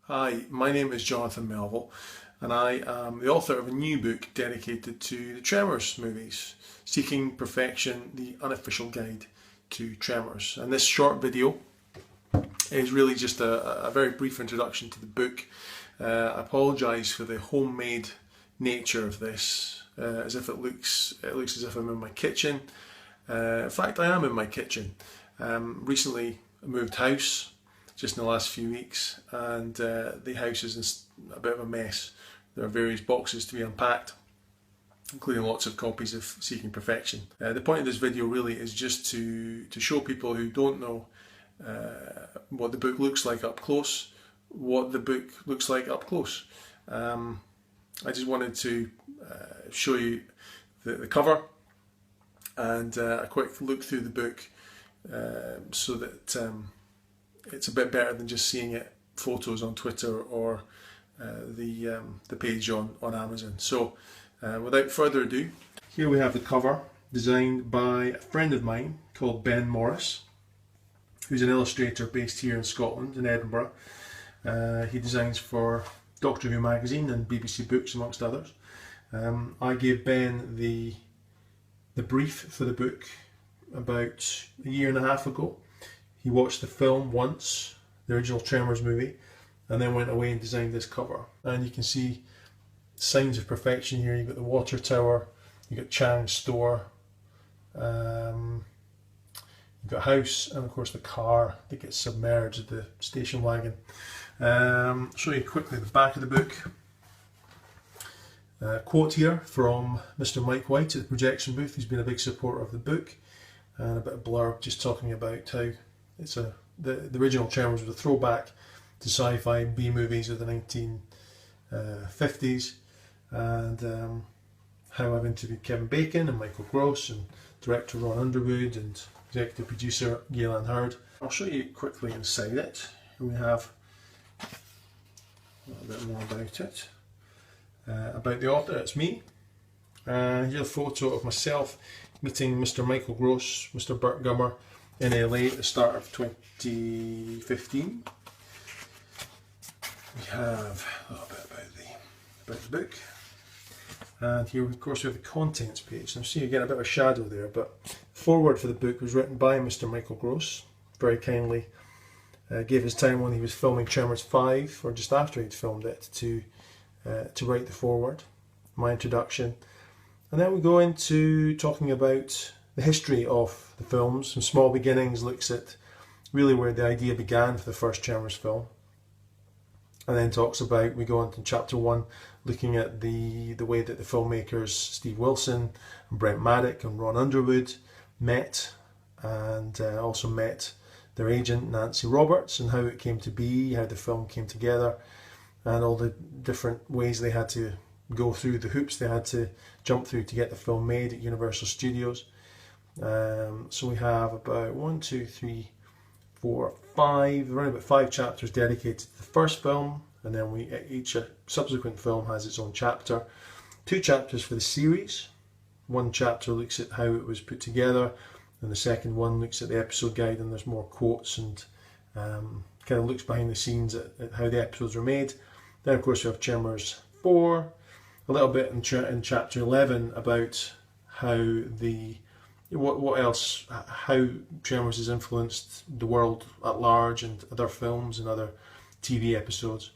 Hi, my name is Jonathan Melville, and I am the author of a new book dedicated to the Tremors movies, Seeking Perfection, the Unofficial Guide to Tremors. And this short video is really just a very brief introduction to the book. I apologise for the homemade nature of this, as if it looks as if I'm in my kitchen. In fact, I am in my kitchen. Recently I moved house just in the last few weeks, and the house is in a bit of a mess. There are various boxes to be unpacked, including lots of copies of Seeking Perfection. The point of this video really is just to show people who don't know what the book looks like up close, what the book looks like up close. I just wanted to show you the cover and a quick look through the book so that it's a bit better than just seeing it photos on Twitter or the page on Amazon. So without further ado, here we have the cover designed by a friend of mine called Ben Morris, who's an illustrator based here in Scotland, in Edinburgh. He designs for Doctor Who magazine and BBC Books, amongst others. I gave Ben the brief for the book about a year and a half ago. He watched the film once, the original Tremors movie, and then went away and designed this cover. And you can see signs of perfection here. You've got the water tower, you've got Chang's store, you've got a house, and of course the car that gets submerged, the station wagon. I'll show you quickly the back of the book. Quote here from Mr. Mike White at the projection booth, who's been a big supporter of the book, and a bit of blurb just talking about how it's the original Tremors was a throwback to sci-fi B movies of the 1950s, and how I've interviewed Kevin Bacon and Michael Gross and director Ron Underwood and executive producer Galen Hurd. I'll show you quickly inside it. Here we have a little bit more about it. About the author, it's me. Here's a photo of myself meeting Mr. Michael Gross, Mr. Burt Gummer in LA at the start of 2015. We have a little bit about the book. And here, of course, we have the contents page. Now, see again a bit of a shadow there, but the foreword for the book was written by Mr. Michael Gross. Very kindly gave his time when he was filming Tremors 5, or just after he'd filmed it, to write the foreword, my introduction. And then we go into talking about the history of the films. Some Small Beginnings looks at really where the idea began for the first Tremors film. And then talks about, we go on to chapter 1, looking at the way that the filmmakers Steve Wilson and Brent Maddock and Ron Underwood met, and also met their agent Nancy Roberts, and how it came to be, how the film came together, and all the different ways they had to go through, the hoops they had to jump through to get the film made at Universal Studios. So we have about 1, 2, 3, 4, 5, around about 5 chapters dedicated to the first film, and then each subsequent film has its own chapter. 2 chapters for the series. 1 chapter looks at how it was put together, and the second one looks at the episode guide, and there's more quotes and kind of looks behind the scenes at how the episodes were made. Then of course we have Tremors 4, a little bit in chapter 11 about how what else, how Tremors has influenced the world at large and other films and other TV episodes.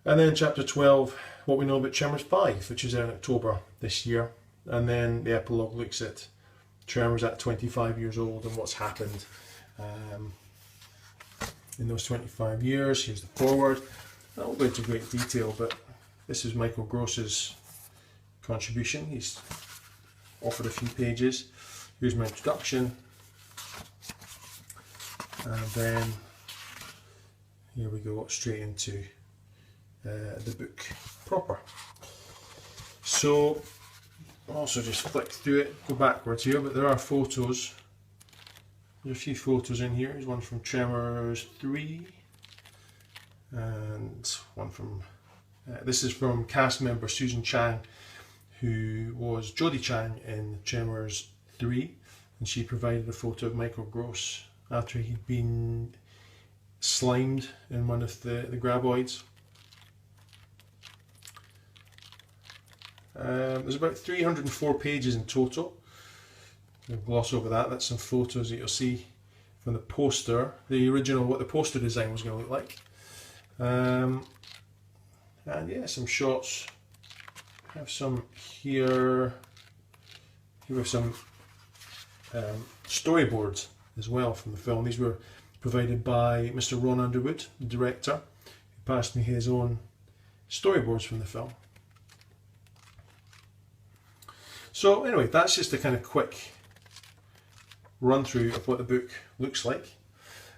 And then chapter 12, what we know about Tremors 5, which is out in October this year. And then the epilogue looks at Tremors at 25 years old and what's happened in those 25 years. Here's the foreword. I won't go into great detail, but this is Michael Gross's contribution. He's offered a few pages. Here's my introduction, and then here we go straight into the book proper. So I'll also just flick through it, go backwards here, but there are photos. There's a few photos in here. There's one from Tremors 3, and one from this is from cast member Susan Chang, who was Jodie Chang in Tremors 3, and she provided a photo of Michael Gross after he'd been slimed in one of the graboids. There's about 304 pages in total. We'll gloss over that. That's some photos that you'll see from the poster, the original, what the poster design was going to look like. And yeah, some shots. I have some here. Here are some storyboards as well from the film. These were provided by Mr. Ron Underwood, the director, who passed me his own storyboards from the film. So anyway, that's just a kind of quick run through of what the book looks like.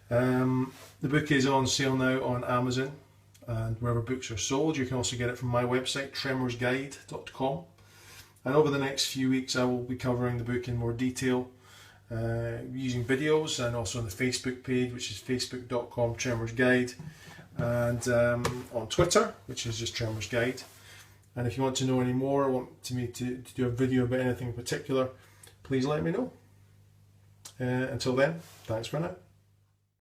The book is on sale now on Amazon and wherever books are sold. You can also get it from my website, tremorsguide.com. And over the next few weeks I will be covering the book in more detail using videos, and also on the Facebook page, which is facebook.com/tremorsguide, and on Twitter, which is just Tremors Guide. And if you want to know any more, or want me to do a video about anything in particular, please let me know. Until then, thanks for now.